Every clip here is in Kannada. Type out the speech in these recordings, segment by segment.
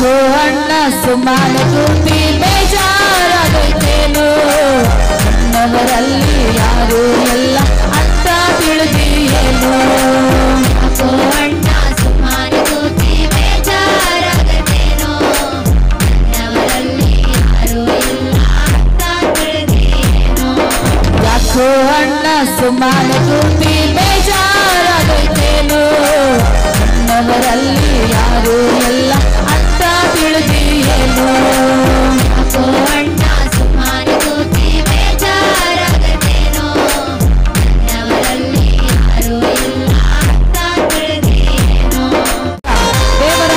ಯಾಕೋ ಅಣ್ಣ ಸುಮ್ಮನೆ ಕೂತಿ ಬೇಜಾರಾಗೈತೇನು, ನನ್ನವರಲ್ಲಿ ಯಾರು ಎಲ್ಲ ಅಂತ ತಿಳಿದಿಯೇನು. ಯಾಕೋ ಅಣ್ಣ ಸುಮ್ಮನೆ ಕೂತಿ ಬೇಜಾರಾಗೈತೇನು, ನನ್ನವರಲ್ಲಿ ಯಾರು ಎಲ್ಲ ಅಂತ ತಿಳಿದಿಯೇನು. ಯಾಕೋ ಅಣ್ಣ ಸುಮ್ಮನೆ ಕೂತಿ ಬೇಜಾರಾಗೈತೇನು, ನನ್ನವರಲ್ಲಿ ಯಾರು ಎಲ್ಲ ಅಂತ ತಿಳಿದಿಯೇನು. ಯಾಕೋ ಅಣ್ಣ ಸುಮ್ಮನೆ ಕೂತಿ ಬೇಜಾರಾಗೈತೇನು, ನನ್ನವರಲ್ಲಿ ಯಾರು ಎಲ್ಲ ಅಂತ ತಿಳಿದಿಯೇನು. ದೇವರ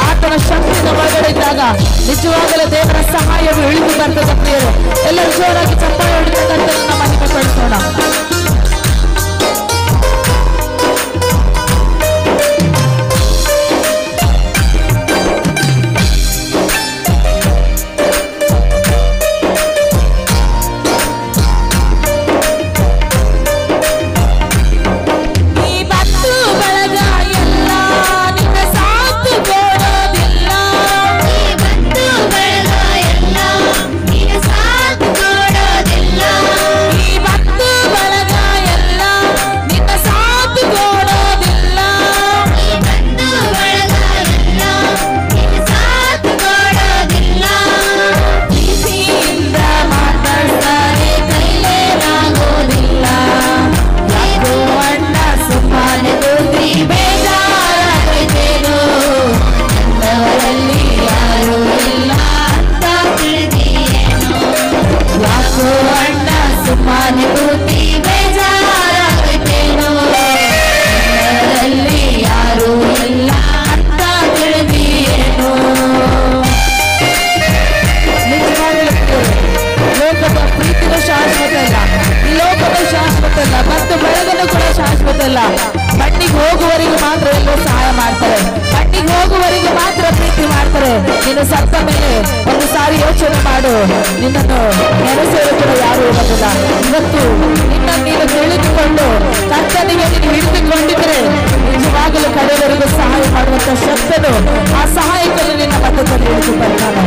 ಆತನ ಶಕ್ತಿಯ ಒಳಗಡೆ ಇದ್ದಾಗ ನಿಜವಾಗಲೂ ದೇವರ ಸಹಾಯವು ಇಳಿದು ಬರ್ತದೆ ಪ್ರಿಯರು. ಎಲ್ಲರೂ ಜೋರಾಗಿ ಚಪ್ಪಾಳೆ ಹೊಡಿತಕ್ಕಂಥ ನಮ್ಮ ಮಹಿಮೆ ಪಡಿಸೋಣ. ಮಣ್ಣಿಗೆ ಹೋಗುವವರಿಗೆ ಮಾತ್ರ ಎಲ್ಲರೂ ಸಹಾಯ ಮಾಡ್ತಾರೆ, ಮಣ್ಣಿಗೆ ಹೋಗುವವರಿಗೆ ಮಾತ್ರ ಪ್ರೀತಿ ಮಾಡ್ತಾರೆ. ನೀನು ಸತ್ತ ಮೇಲೆ ಒಂದು ಸಾರಿ ಯೋಚನೆ ಮಾಡು, ನಿನ್ನನ್ನು ನೆನೆಸಲು ಕೂಡ ಯಾರು ಇರೋದಿಲ್ಲ. ಇವತ್ತು ನಿನ್ನನ್ನು ನೀನು ತಿಳಿದುಕೊಂಡು ಕರ್ತನಿಗೆ ನೀನು ಹಿಡಿದುಕೊಂಡಿದ್ರೆ ನಿಜವಾಗಲೂ ಕಡೆಯವರೆಗೂ ಸಹಾಯ ಮಾಡುವಂತ ಶಕ್ತನು ಆ ಸಹಾಯಕನು ನಿನ್ನ ಮಧ್ಯದಲ್ಲಿ ಹಿಡಿದು ಬರ್ತಾನೆ.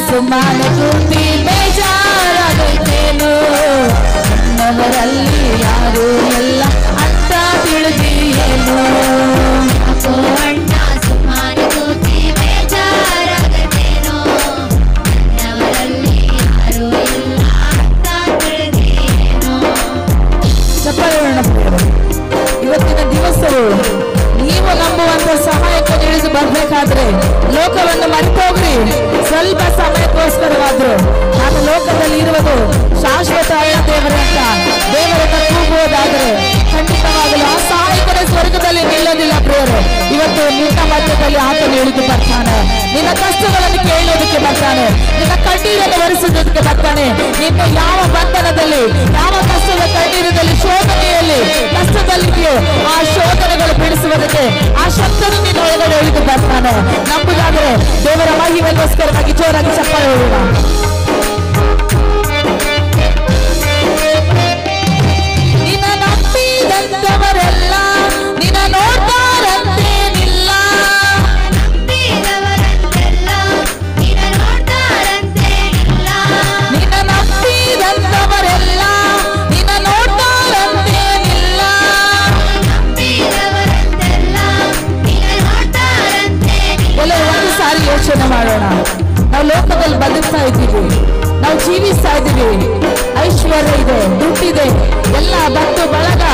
ಸುಮ್ಮನೆ ಕೂತಿ ಬೇಜಾರಾಗೈತೇನು, ನನ್ನವರಲ್ಲಿ ಯಾರು ಎಲ್ಲ ಅಂತ ತಿಳಿದಿಯೇನು. ಯಾಕೋ ಅಣ್ಣ ಸುಮ್ಮನೆ ಕೂತಿ ಬೇಜಾರಾಗೈತೇನು, ನನ್ನವರಲ್ಲಿ ಯಾರು ಎಲ್ಲ ಅಂತ ತಿಳಿದಿಯೇನು. ಚಪ್ಪಾಳೆ ಇವತ್ತಿನ ದಿವಸವು ನೀವು ನಂಬುವಂತ ಸಹಾಯಕ್ಕೆ ಇಳಿದು ಬರ್ಬೇಕಾದ್ರೆ ಲೋಕವನ್ನು ಮರೆತೋಗ್ರಿ. ಸ್ವಲ್ಪ ಸಮಯಕ್ಕೋಸ್ಕರವಾದ್ರು ನಾನು ಲೋಕದಲ್ಲಿ ಇರುವುದು ಶಾಶ್ವತ ಅಲ್ಲ ದೇವರೇ ಅಂತ ದೇವರನ್ನ ಕೂಗುವುದಾದ್ರೆ ಖಂಡಿತವಾಗಲು ಆ ಸಹಾಯಕರ ಸ್ವರ್ಗದಲ್ಲಿ ನಿಲ್ಲೋದಿಲ್ಲ ಪ್ರಿಯರು. ಇವತ್ತು ನಿನ್ನ ಮಧ್ಯದಲ್ಲಿ ಆತನು ಇಳಿದು ಬರ್ತಾನೆ, ನಿನ್ನ ಕಷ್ಟಗಳನ್ನು ಕೇಳೋದಕ್ಕೆ ಬರ್ತಾನೆ, ನಿನ್ನ ಕಣ್ಣೀರನ್ನು ಒರೆಸೋದಕ್ಕೆ ಬರ್ತಾನೆ. ನಿನ್ನ ಯಾವ ಬಂಧನದಲ್ಲಿ ಯಾವ ಕಷ್ಟದ ಕಣ್ಣೀರದಲ್ಲಿ ಶೋಧನೆಯಲ್ಲಿ ಕಷ್ಟದಲ್ಲಿದೆಯೋ ಆ ಶೋಧನೆಗಳು ಬಿಡಿಸುವುದಕ್ಕೆ ಆ ಶಕ್ತನು ನಿನ್ನ ಒಳಗಡೆ ಇಳಿದು ಬರ್ತಾನೆ. ನಂಬುದಾದರೆ ದೇವರ ಮಹಿಮೆಗೋಸ್ಕರವಾಗಿ ಜೋರಾಗಿ ಚಪ್ಪಾಳೆ ಹೊಡೆಯೋಣ. ನಿನ್ನ ನಂಬಿದಂತವರೆಲ್ಲ ನಿನ್ನ ನೋಡ್ತಾರಂತೇನಿಲ್ಲ, ನಂಬಿದವರಂತೆಲ್ಲ ನಿನ್ನ ನೋಡ್ತಾರಂತೇನಿಲ್ಲ, ನಿನ್ನ ನಂಬಿದಂತವರೆಲ್ಲ ನಿನ್ನ ನೋಡ್ತಾರಂತೇನಿಲ್ಲ, ನಂಬಿದವರಂತೆಲ್ಲ ನಿನ್ನ ನೋಡ್ತಾರಂತೇನಿಲ್ಲ. ಎಲ್ಲರೂ ಒಂದು ಸಾರಿ ಯೋಚನೆ ಮಾಡೋಣ. ನಾವು ಜೀವಿಸ್ತಾ ಇದ್ದೀವಿ. ಐಶ್ವರ್ಯ ಇದೆ, ದುಡ್ಡಿದೆ, ಎಲ್ಲ ಬಂಧು ಬಳಗ,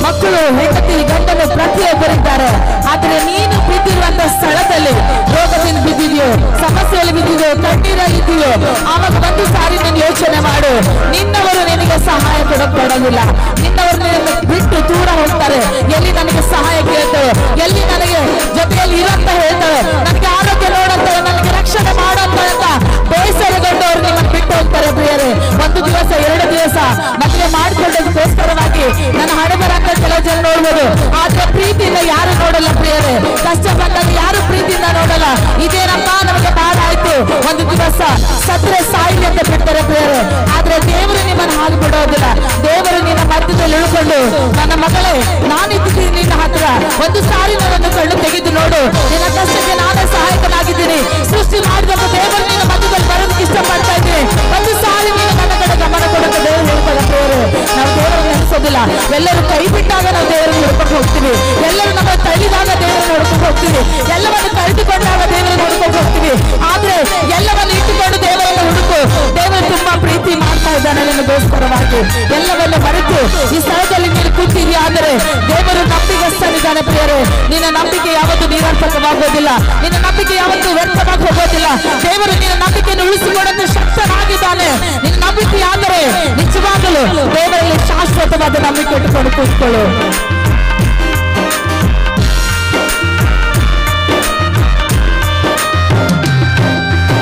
ಮಕ್ಕಳು, ಹೆಂಡತಿ, ಗಂಡನು ಪ್ರತಿಯೊಬ್ಬರಿದ್ದಾರೆ. ಆದ್ರೆ ನೀನು ಬಿದ್ದಿರುವಂತ ಸ್ಥಳದಲ್ಲಿ ರೋಗದಿಂದ ಬಿದ್ದಿದೆಯೋ, ಸಮಸ್ಯೆಯಲ್ಲಿ ಬಿದ್ದಿದೆಯೋ, ಕಣ್ಣೀರಲ್ಲಿದೆಯೋ, ಆವಾಗ ಒಂದು ಸಾರಿ ನೀನು ಯೋಚನೆ ಮಾಡು. ನಿನ್ನವರು ನಿನಗೆ ಸಹಾಯ ಕೊಡೋದಿಲ್ಲ. ನಿನ್ನವರು ನಿನ್ನನ್ನು ಬಿಟ್ಟು ದೂರ ಹೋಗ್ತಾರೆ. ಎಲ್ಲಿ ನನಗೆ ಸಹಾಯ ಕೇಳ್ತೇವೆ, ಎಲ್ಲಿ ನನಗೆ ಜೊತೆಯಲ್ಲಿ ಇರಂತ ಹೇಳ್ತೇವೆ, ನನಗೆ ಆರೋಗ್ಯ ನೋಡಂತೇವೆ, ನನಗೆ ರಕ್ಷಣೆ ಮಾಡೋಂತ ಅಂತ ಬೇಸರಗೊಂಡು ಅವ್ರು ನಿಮ್ಮನ್ನು ಬಿಟ್ಟು ಹೋಗ್ತಾರೆ. ಪ್ರಿಯರೇ, ಒಂದು ದಿವಸ, ಎರಡು ದಿವಸ ಮದುವೆ ಮಾಡಿಕೊಳ್ಳೋದಕ್ಕೋಸ್ಕರವಾಗಿ ನನ್ನ ಹಣೆ ಬರಂತ ಕೆಲವು ಜನ ನೋಡ್ಬೋದು. ಆದ್ರೆ ಪ್ರೀತಿಯಿಂದ ಯಾರು ನೋಡಲ್ಲ ಪ್ರಿಯರೇ. ಕಷ್ಟ ಬಂದಾಗ ಯಾರು ಪ್ರೀತಿಯಿಂದ ನೋಡಲ್ಲ. ಇದೇನಪ್ಪ ನಮಗೆ ಬಾಳಾಯ್ತು, ಒಂದು ದಿವಸ ಸತ್ರೆ ಸಾಯಿಲಿ ಅಂತ ಬಿಡ್ತಾರೆ ಪ್ರಿಯರೇ. ಆದ್ರೆ ದೇವರು ನಿಮ್ಮನ್ನು ಹಾಗೆ ಬಿಡೋದಿಲ್ಲ. ದೇವರು ನಿನ್ನ ಮಧ್ಯದಲ್ಲಿ ಇಳ್ಕೊಂಡು, ನನ್ನ ಮಗಳೇ ನಾನಿದ್ದೀನಿ ನಿನ್ನ ಹತ್ರ, ಒಂದು ಸಾರಿ ನನ್ನನ್ನು ಕಣ್ಣು ತೆಗೆದು ನೋಡು, ನಿನ್ನ ಕಷ್ಟಕ್ಕೆ ನಾನೇ ಸಹಾಯಕನಾಗಿದ್ದೀನಿ. ಸೃಷ್ಟಿ ಮಾಡಿದಂತ ದೇವರು ನಿನ್ನ ಮಧ್ಯದಲ್ಲಿ ಬರೋದಕ್ಕೆ ಇಷ್ಟಪಡ್ತಾ ಇದ್ದೀನಿ. ಒಂದು ಸಾರಿ ನೀನು ನನ್ನ ಕಡೆ ಗಮನ ಕೊಡೋಕೆ ದೇವರು ಹೇಳ್ತಾರೆ ಪ್ರಿಯರೇ. ನಾವು ದೇವರನ್ನು ನೆನೆಸೋದಿಲ್ಲ. ಎಲ್ಲರೂ ಕೈ ಬಿಟ್ಟಾಗ ನಾವು ದೇವರನ್ನು ಹುಡ್ಕೊಂಡು ಹೋಗ್ತೀವಿ. ಎಲ್ಲರೂ ನಮ್ಮ ತಳ್ಳಿದಾಗ ದೇವರನ್ನು ಹುಡ್ಕೊಂಡು ಹೋಗ್ತೀವಿ. ಎಲ್ಲವನ್ನು ಕಳೆದುಕೊಂಡಾಗ ದೇವರನ್ನು ಹುಡ್ಕೊಂಡು ಹೋಗ್ತೀವಿ. ಆದ್ರೆ ಎಲ್ಲವನ್ನು ಇಟ್ಟುಕೊಂಡು ದೇವರನ್ನು ಹುಡುಕು. ದೇವರು ತುಂಬಾ ಪ್ರೀತಿ ಮಾಡ್ತಾ ಇದ್ದಾನೆ ನಿನಗೋಸ್ಕರವಾಗಿ. ಎಲ್ಲವನ್ನು ಮರೆತು ಈ ಸ್ಥಳದಲ್ಲಿ ನೀನು ಕೂತಿದೆಯಾ ಅಂದರೆ ದೇವರು ನಂಬಿಕೆಸ್ತನಿದ್ದಾನೆ ಪ್ರಿಯರೇ. ನಿನ್ನ ನಂಬಿಕೆ ಯಾವತ್ತೂ ನಿರರ್ಥಕವಾಗೋದಿಲ್ಲ. ನಿನ್ನ ನಂಬಿಕೆ ಯಾವತ್ತೂ ವ್ಯರ್ಥವಾಗಿ ಹೋಗೋದಿಲ್ಲ. ದೇವರು ನಿನ್ನ ನಂಬಿಕೆಯನ್ನು ಉಳಿಸಿಕೊಳ್ಳಲು ಶಕ್ತನಾಗಿದ್ದಾನೆ. ನಿನ್ನ ನಂಬಿಕೆ ಆದರೆ ನಿಜವಾಗಲು ದೇವರಲ್ಲಿ ಶಾಶ್ವತವಾದ ನಂಬಿಕೆ ಇಟ್ಟುಕೊಂಡು ಕೂತ್ಕೊಳ್ಳು.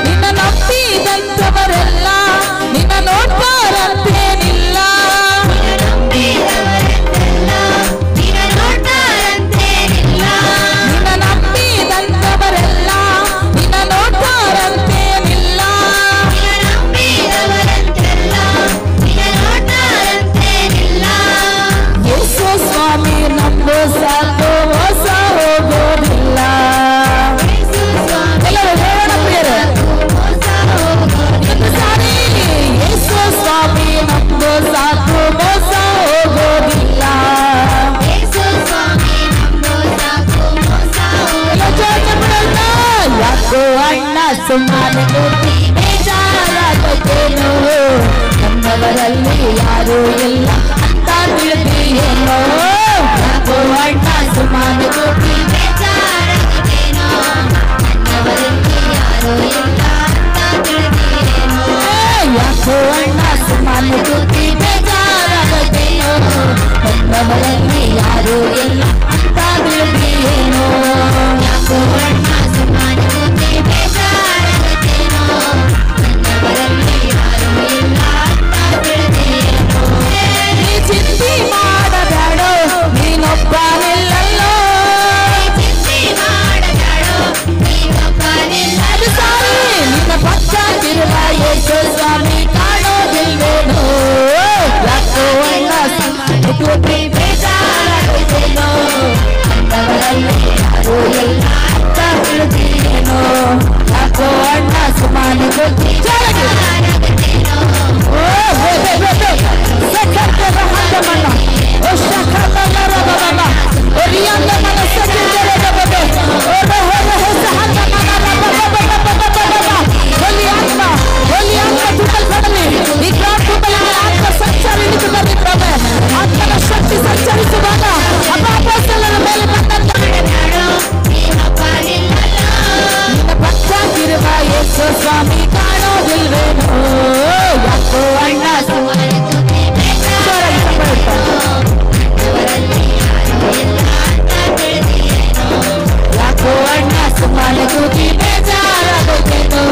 ನಿನ್ನ ನಂಬಿದಂತವರೆಲ್ಲ ನಿನ್ನ ನೋಡ್ತಾರಂತೇನಿಲ್ಲ. ನಿನ್ನ ನಂಬಿದಂತವರೆಲ್ಲ ನಿನ್ನ ನೋಡ್ತಾರಂತೇನಿಲ್ಲ. ಯೇಸು ಸ್ವಾಮಿ ನಂಬೋ ಸಾಕು ಮೋಸ ಹೋಗೋದಿಲ್ಲ. ಎಲ್ಲರೂ ಹೇಳೋಣ ಪ್ರಿಯರೇ, ಒಂದು ಸಾರಿ ಯೇಸು ಸ್ವಾಮಿ ನಂಬೋ ಸಾಕು ಮೋಸ ಹೋಗೋದಿಲ್ಲ. ಯಾಕೋ ಅಣ್ಣ ಸುಮ್ಮನೆ ಕೂತಿ ಬೇಜಾರಾಗೇನೋ, ನಮ್ಮವರಲ್ಲಿ ಯಾರೂ ಇಲ್ಲ ಅಂತ ತಿಳಿದೀಯೇನೋ. ಯಾಕೋ ಅಣ್ಣ ಸುಮ್ಮನೆ ಕೂತಿ ಬೇಜಾರಾಗೇನೋ, ನನ್ನವರಲ್ಲಿ ಯಾರೂ ಇಲ್ಲ ಅಂತ ತಿಳಿದೀಯೇನೋ. ಯಾಕೋ ಅಣ್ಣ ಸುಮ್ಮನೆ ಕೂತಿ ಬೇಜಾರಾಗೇನೋ, ನಮ್ಮವರಲ್ಲಿ ಯಾರೂ ಇಲ್ಲ ಅಂತ ತಿಳಿದೀಯೇನೋ. ಯಾಕೋ ಅಣ್ಣ ಸುಮ್ಮನೆ ಕೂತಿ ಬೇಜಾರಾಗೇನೋ, ನನ್ನವರಲ್ಲಿ ಯಾರೂ ಇಲ್ಲ ಅಂತ ತಿಳಿದೀಯೇನೋ. ನೀ ಚಿಂತೆ ಮಾಡಬೇಡೋ, ನೀನೊಬ್ಬನಿಲ್ಲಲ್ಲೋ. ಚಿಂತೆ ಮಾಡಬೇಡೋ, ನೀನೊಬ್ಬನಿಲ್ಲ. ಅದು ಸಾರಿ ನಿನ್ನ ಪಕ್ಕ ತಿರುಗ ಯೇಸು ಸ್ವಾಮಿ ಕಾಣೋದಿಲ್ವೇನೋ. ಯಾಕೋ ಅಣ್ಣ ಸುಮ್ಮನೆ ಕೂತಿ ಬೇಜಾರಾಗೇನೋ, ನನ್ನವರಲ್ಲಿ ಯಾರೂ ಇಲ್ಲ ಅಂತ ತಿಳಿದೀಯೇನೋ. ಯಾಕೋ ಅಣ್ಣ ಸುಮ್ಮನೆ ಕೂತಿ ಬೇಜಾರಾಗೇನೋ. ಓ ಹೇ ಹೇ ಹೇ ಹೇ ಸಕತ್ತೆ ರಹಂದ ಮಣ್ಣ ಓ ಶಕಲ್ಲ ರಬಬ ಓ ರಿಯಂದ ಮನ ಸಕತ್ತೆ ರಬಬ ಓ ರಹರ ಹಸಹಂದ ಮನ ರಬಬ ಹೋಲಿ ಆತ್ಮ ತುಕಲ್ ಕಡಲಿ ಈ ಗ್ರಾಮ ತುಕಲಿಗೆ ಆತ್ಮ ಸಂಚರಿಸಿತು ಬನ್ನಿ ಪ್ರಭೆ. ಆತ್ಮನ ಶಕ್ತಿ ಸಂಚರಿಸುವಾಗ ಅಪೋಸ್ತಲರ ಮೇಲೆ ಬಂದಂತ ನೀನೊಬ್ಬನಿಲ್ಲಲ್ಲೋ. ನಿನ್ನ ಪಕ್ಕಾಗಿರುವ ಯೇಸು ಸ್ವಾಮಿ ಕಾಣೋದಿಲ್ವೇನೋ. ಯಾಕೋ ಅಣ್ಣ ಸುಮ್ಮನೆ ಕೂತಿ ಬೇಜಾರಾಗೇನೋ, ನನ್ನವರಲ್ಲಿ ಯಾರೂ ಇಲ್ಲ ಅಂತ ತಿಳಿದೀಯೇನೋ. ಯಾಕೋ ಅಣ್ಣ ಸುಮ್ಮನೆ ಕೂತಿ ಬೇಜಾರಾಗೇನೋ,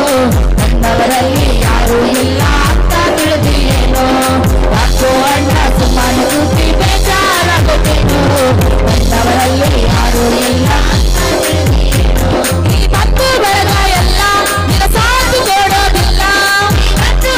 ನನ್ನವರಲ್ಲಿ ಯಾರೂ ಇಲ್ಲ ಅಂತ ತಿಳಿದೀಯೇನೋ. ಯಾಕೋ ಅಣ್ಣ ಸುಮ್ಮನೆ ಕೂತಿ ಬೇಜಾರಾಗೇನೋ, ನನ್ನವರಲ್ಲಿ ಯಾರೂ ಇಲ್ಲ ಅಂತ ತಿಳಿದೀಯೇನೋ. ಈ ಬಂಧು ಬಳಗ ಎಲ್ಲ ನಿನ್ನ ಸಾಥ್ ಕೊಡೋದಿಲ್ಲ. ಬಂಧು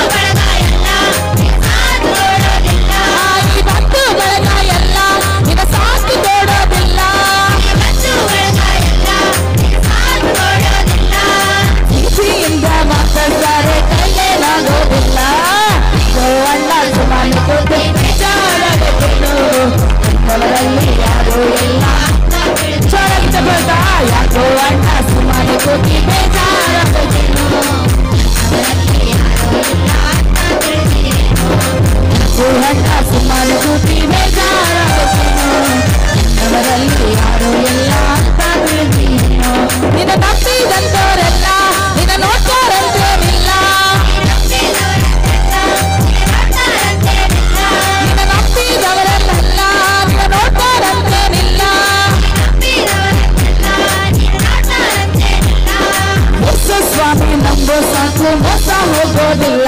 ಯಾರಿಗೂ ಮೋಸ ಹೋಗೋದಿಲ್ಲ.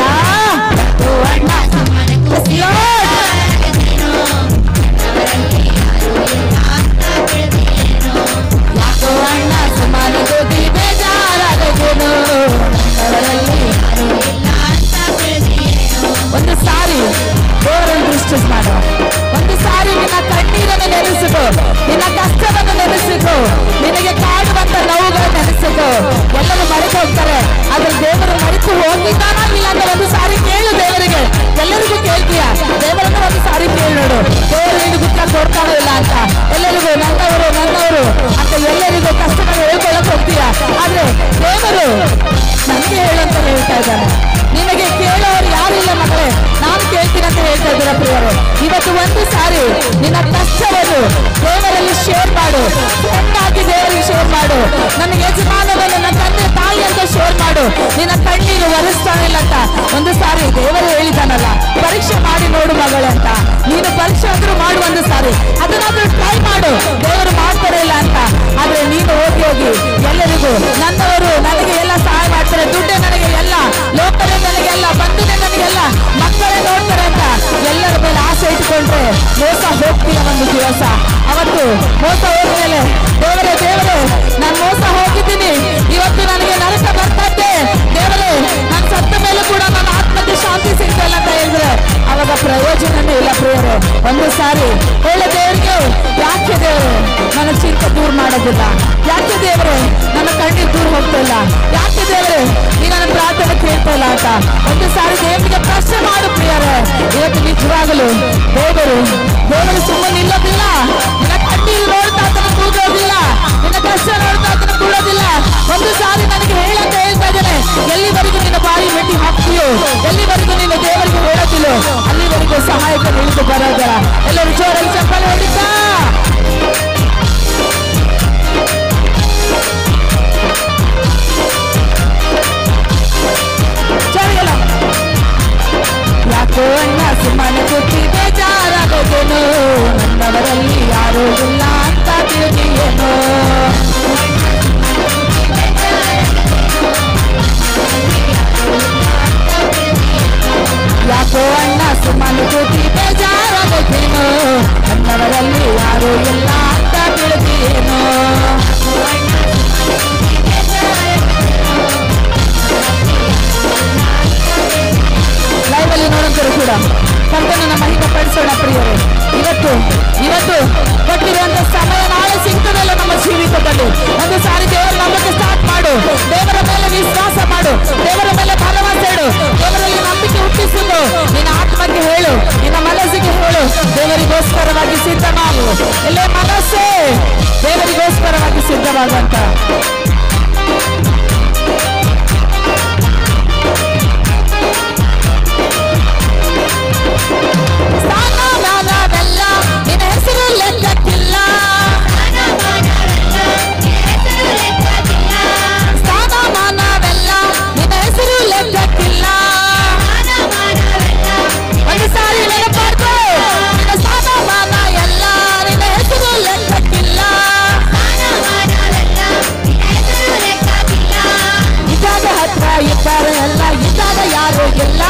ಯಾಕೋ ಅಣ್ಣ ಯಾಕೋ ಅಣ್ಣ ಸಮಾನ ಗೋಧಿ ಬೇಜಾರಾಗೇನು. ಒಂದು ಸಾರಿ ದೇವರನ್ನು ದೃಷ್ಟಿ ಮಾಡು. ಒಂದು ಸಾರಿ ನಿನ್ನ ಕಣ್ಣೀರನ್ನು ನೆನೆಸಿಕೋ, ನಿನ್ನ ಕಷ್ಟವನ್ನು ನೆನೆಸಿಕೋ, ನಿನಗೆ ಕಾಡುವಂತ ನೋವುಗಳನ್ನು ನೆನೆಸಿಕೋ. ಎಲ್ಲರೂ ಮರೆತು ಹೋಗ್ತಾರೆ, ಆದ್ರೆ ದೇವರು ಮರೆತು ಹೋಗಿದ್ದಾನೋ ಇಲ್ಲ ಅಂತ ಒಂದು ಸಾರಿ ಕೇಳು ದೇವರಿಗೆ. ಎಲ್ಲರಿಗೂ ಕೇಳ್ತೀಯ, ದೇವರನ್ನ ಒಂದು ಸಾರಿ ಕೇಳಿ ನೋಡು. ದೇವರು ನಿನಗೆ ಉತ್ತರ ಕೊಡ್ತಾನೋ ಇಲ್ಲ ಅಂತ. ಎಲ್ಲರಿಗೂ ನನ್ನವರು ನನ್ನವರು ಅಂತ ಎಲ್ಲರಿಗೂ ಕಷ್ಟಗಳು ಹೇಳ್ಕೊಳ್ಳಕ್ ಹೋಗ್ತೀಯ. ಆದ್ರೆ ದೇವರು ನನಗೆ ಹೇಳಂತ ಹೇಳ್ತಾ ಇದ್ದಾನೆ. ನಿನಗೆ ಕೇಳೋರು ಯಾರು ಇಲ್ಲ ಮಗಳೇ, ನಾನು ಕೇಳ್ತೀನಿ ಅಂತ ಹೇಳ್ತಾ ಇದ್ದೀರ ಪ್ರಿಯರೇ. ಇವತ್ತು ಒಂದು ಸಾರಿ ನಿನ್ನ ಕಷ್ಟವನ್ನು ದೇವರಲ್ಲಿ ಶೇರ್ ಮಾಡು. ಚೆನ್ನಾಗಿ ದೇವರಿಗೆ ಶೇರ್ ಮಾಡು. ನನ್ನ ಯಜಮಾನವನ್ನು ನನ್ನ ತಂದೆ ತಾಯಿ ಅಂತ ಶೇರ್ ಮಾಡು. ನಿನ್ನ ಕಣ್ಣೀರು ಒರೆಸ್ತಾನಿಲ್ಲ ಅಂತ ಒಂದು ಸಾರಿ ದೇವರು ಹೇಳಿದಾನಲ್ಲ, ಪರೀಕ್ಷೆ ಮಾಡಿ ನೋಡು ಮಗಳೇ ಅಂತ. ನೀನು ಪರೀಕ್ಷೆ ಆದ್ರೂ ಮಾಡು ಒಂದು ಸಾರಿ, ಅದನ್ನಾದ್ರೂ ಟ್ರೈ ಮಾಡು. ದೇವರು ಮಾಡ್ತಾರೆ ಇಲ್ಲ ಅಂತ. ಆದ್ರೆ ನೀನು ಹೋಗಿ ಹೋಗಿ ಎಲ್ಲರಿಗೂ ನನ್ನವರು ನನಗೆ ಎಲ್ಲ ಸಹಾಯ ಮಾಡ್ತಾರೆ, ದುಡ್ಡೇ ನನಗೆ ಎಲ್ಲ, ಲೋಕವೇ ನನಗೆಲ್ಲ, ಬಂಧುನೇ ನನಗೆಲ್ಲ, ಮಕ್ಕಳೇ ನೋಡ್ತಾರೆ ಅಂತ ಎಲ್ಲರ ಮೇಲೆ ಆಸೆ ಇಟ್ಕೊಂಡ್ರೆ ಮೋಸ ಹೋಗ್ತೀಯ ಒಂದು ದಿವಸ. ಅವತ್ತು ಮೋಸ ಹೋದ್ಮೇಲೆ ದೇವರೇ ದೇವರೇ ನಾನು ಮೋಸ ಹೋಗಿದ್ದೀನಿ, ಇವತ್ತು ನನಗೆ ನರಕ ಬರ್ತದೆ ದೇವರೇ, ನಾನು ಸತ್ತ ಮೇಲೆ ಕೂಡ ನನ್ನ ಆತ್ಮಕ್ಕೆ ಶಾಂತಿ ಸಿಗ್ತಲ್ಲ ಅಂತ ಹೇಳಿದ್ರೆ ಅವಾಗ ಪ್ರಯೋಜನವೇ ಇಲ್ಲ ಪ್ರಿಯರೇ. ಒಂದು ಸಾರಿ ಒಳ್ಳೆ ದೇವರಿಗೆ, ಯಾಕೆ ದೇವರು ನನ್ನ ಚಿಂತೆ ದೂರ ಮಾಡೋದಿಲ್ಲ, ಯಾಕೆ ದೇವರು ನನ್ನ ಕಣ್ಣೀರು ದೂರ ಹೋಗ್ತಿಲ್ಲ, ಯಾಕೆ ದೇವರು ನೀ ನನ್ನ ಪ್ರಾರ್ಥನೆ ಕೇಳ್ತಾ ಇಲ್ಲ ಅಂತ ಒಂದು ಸಾರಿ ದೇವರಿಗೆ ಪ್ರಶ್ನೆ ಮಾಡು ಪ್ರಿಯರೇ. ಇವತ್ತು ನಿಜವಾಗಲು ದೇವರು ಸುಮ್ಮನೆ ನಿಲ್ಲೋದಿಲ್ಲ. ನಿನ್ನ ಕಣ್ಣೀರು ನೋಡ್ತಾ ಆತನ ಕೂಗೋದಿಲ್ಲ, ನಿನ್ನ ಕಷ್ಟ ನೋಡ್ತಾ ಆತನ ಕೂಡೋದಿಲ್ಲ. ಒಂದು ಸಾರಿ ನನಗೆ ಹೇಳಂತ ಹೇಳ್ತಾ ಇದ್ದೇನೆ, ಎಲ್ಲಿವರೆಗೂ ನಿನ್ನ ಬಾಯಿ ಮೆಟ್ಟಿ ಹಾಕ್ತೀಯೋ, ಎಲ್ಲಿವರೆಗೂ ನೀನು ದೇವರಿಗೆ ಹೇಳೋದಿಲ್ಲೋ ಅಲ್ಲಿವರೆಗೂ ಸಹಾಯಕ ನಿಳಿದು ಬರೋದರ. ಎಲ್ಲರೂ ಜೋರಲ್ಲಿ ಚಪ್ಪಲಿ ಹೊಡಿತಾ ಯಾಕೋ ಅಣ್ಣ ಸುಮ್ಮನೆ ಕೂತಿ ಬೇಜಾರಾಗೋದೇನೋ, ನನ್ನವರಲ್ಲಿ ಯಾರೂ ಇಲ್ಲ ಅಂತ ತಿಳಿದಿಯೇನೋ. ಯಾಕೋ ಅಣ್ಣ ಸುಮ್ಮನೆ ಕೂತಿ ಬೇಜಾರಾಗೋದೇನೋ, ನನ್ನವರಲ್ಲಿ ಯಾರೂ ಇಲ್ಲ ಅಂತ ತಿಳಿದಿಯೇನೋ. ಲೈವಲ್ಲಿ ನೋಡಂತರು ಕೂಡ ಕರ್ತನನ್ನ ಮಹಿಮೆ ಪಡಿಸೋಣ ಪ್ರಿಯರೇ. ಇವತ್ತು ಕೊಟ್ಟಿರುವಂತ ಸಮಯ ನಾಳೆ ಸಿಗ್ತದಲ್ಲ ನಮ್ಮ ಜೀವಿತದಲ್ಲಿ. ಒಂದು ಸಾರಿ ದೇವರ ನಂಬಿಕೆ ಸ್ಟಾರ್ಟ್ ಮಾಡು, ದೇವರ ಮೇಲೆ ವಿಶ್ವಾಸ ಮಾಡು, ದೇವರ ಮೇಲೆ ಭರವಸೆ ಇಡು, ದೇವರಲ್ಲಿ ನಂಬಿಕೆ ಹುಟ್ಟಿಸಿದ್ದು ನಿನ್ನ ಆತ್ಮಕ್ಕೆ ಹೇಳು, ನಿನ್ನ ಮನಸ್ಸಿಗೆ ಹೇಳು, ದೇವರಿಗೋಸ್ಕರವಾಗಿ ಸಿದ್ಧವಾಗು. ಎಲ್ಲೇ ಮನಸ್ಸೇ ದೇವರಿಗೋಸ್ಕರವಾಗಿ ಸಿದ್ಧವಾಗುವಂತ. ಸ್ಥಾನಮಾನವೆಲ್ಲ ನಿನ್ನ ಹೆಸರು ಲೆಕ್ಕಕ್ಕಿಲ್ಲ, ಸ್ಥಾನಮಾನವೆಲ್ಲ ನಿನ್ನ ಹೆಸರು ಲೆಕ್ಕಕ್ಕಿಲ್ಲ. ಒಂದು ಸಾರಿ ನೆನಪಾಡ್ಕೋ, ನಿನ್ನ ಸ್ಥಾನಮಾನ ಎಲ್ಲ ನಿನ್ನ ಹೆಸರು ಲೆಕ್ಕಕ್ಕಿಲ್ಲ. ಇದ್ದಾಗ ಹತ್ರ ಇದ್ದಾರೆ ಎಲ್ಲ, ಇದ್ದಾಗ ಯಾರು ಇಲ್ಲ.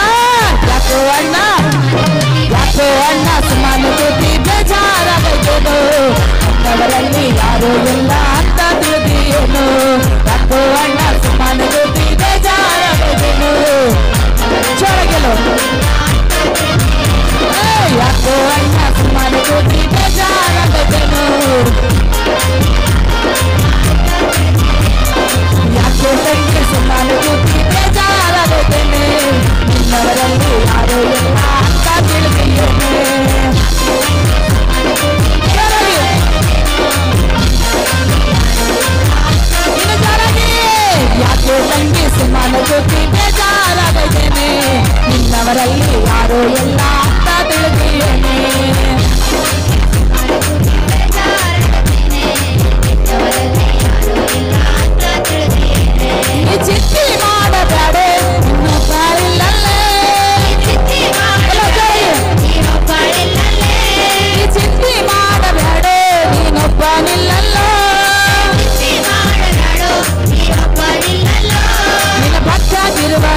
ಯಾಕೋ ಅಣ್ಣ ಸುಮ್ಮನೆ ಕೂತಿ ಬೇಜಾರಾಗೋದೇನೋ, ನನ್ನವರಲ್ಲಿ ಯಾರೂ ಇಲ್ಲ ಅಂತ ತಿಳಿದಿಯೇನೋ. ಯಾಕೋ ಅಣ್ಣ ಸುಮ್ಮನೆ ಕೂತಿ ಬೇಜಾರಾಗೋದೇನೋ. ಜೋರಾಗೆಲ್ಲೋ ಯಾಕೋ ಅಣ್ಣ ಸುಮ್ಮನೆ ಕೂತಿ ಬೇಜಾರಾಗೋದೇನೋ. ಯಾಕೋ ತಂಗಿ ಸುಮ್ಮನೆ ಕೂತಿ ಬೇಜಾರಾಗೋದೇನೆ, ನಿನ್ನವರಲ್ಲಿ ಯಾರೂ ಇಲ್ಲ ಅಂತ ತಿಳಿದಿಯೇನೆ.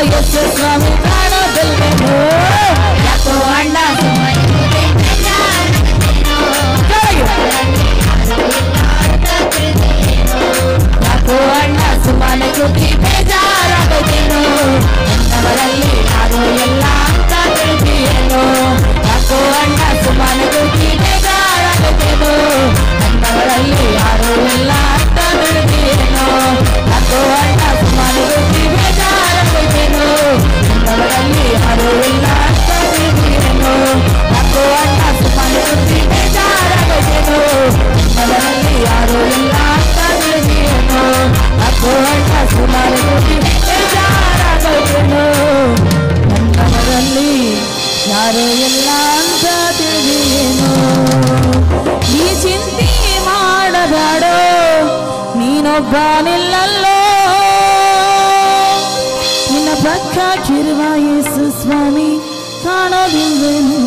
ಯೇಸು ಸ್ವಾಮಿ ಕಾಣೋದಿಲ್ವೇನೋ ಯಾಕೋ ಅಣ್ಣ ಸುಮ್ಮನೆ ಕೂತೆ ಬೇಜಾರಾಗತ್ತೇನೋ ಯಾಕೋ ಅಣ್ಣ ಸುಮ್ಮನೆ ಕೂತಿ ಬೇಜಾರಾಗತ್ತೇನೋ ನನ್ನವರಲ್ಲಿ ಯಾರೋ ಎಲ್ಲ ಅಂತ ತಿಳಿದಿಯೇನೋ ಯಾಕೋ ಅಣ್ಣ ಸುಮ್ಮನೆ ಕೂತಿ ಬೇಜಾರಾಗತ್ತೇನೋ ನನ್ನವರಲ್ಲಿ ಯಾರೋ ಎಲ್ಲ ಅಂತ ತಿಳಿದಿಯೇನೋ ಯಾಕೋ ಅಣ್ಣ ಸುಮ್ಮನೆ ಕೂತಿ ಬೇಜಾರಾಗತ್ತೇನೋ ನನ್ನವರಲ್ಲಿ ಯಾರೋ ಎಲ್ಲ ಅಂತ ತಿಳಿದಿಯೇನೋ ಯಾಕೋ ಅಣ್ಣ ಸುಮ್ಮನೆ ಕೂತಿ ಬೇಜಾರಾಗತ್ತೇನೋ ನನ್ನವರಲ್ಲಿ ಯಾರೋ ಎಲ್ಲ ಅಂತ ತಿಳಿದಿಯೇನೋ ಯಾಕೋ ಅಣ್ಣ ಸುಮ್ಮನೆ ಕೂತಿ ಬೇಜಾರಾಗತ್ತೇನೋ ನನ್ನವರಲ್ಲಿ ಯಾರೋ ಎಲ್ಲ ಅಂತ ತಿಳಿದಿಯೇನೋ ಈ ಚಿಂತೆ ಮಾಡಬೇಡೋ ನೀನೊಬ್ಬನಿಲ್ಲಲ್ಲೋ ನಿನ್ನ ಪಕ್ಕ ಕಿರುವ ಯೇಸು ಸ್ವಾಮಿ ಕಾಣೋದಿಲ್ವೇನು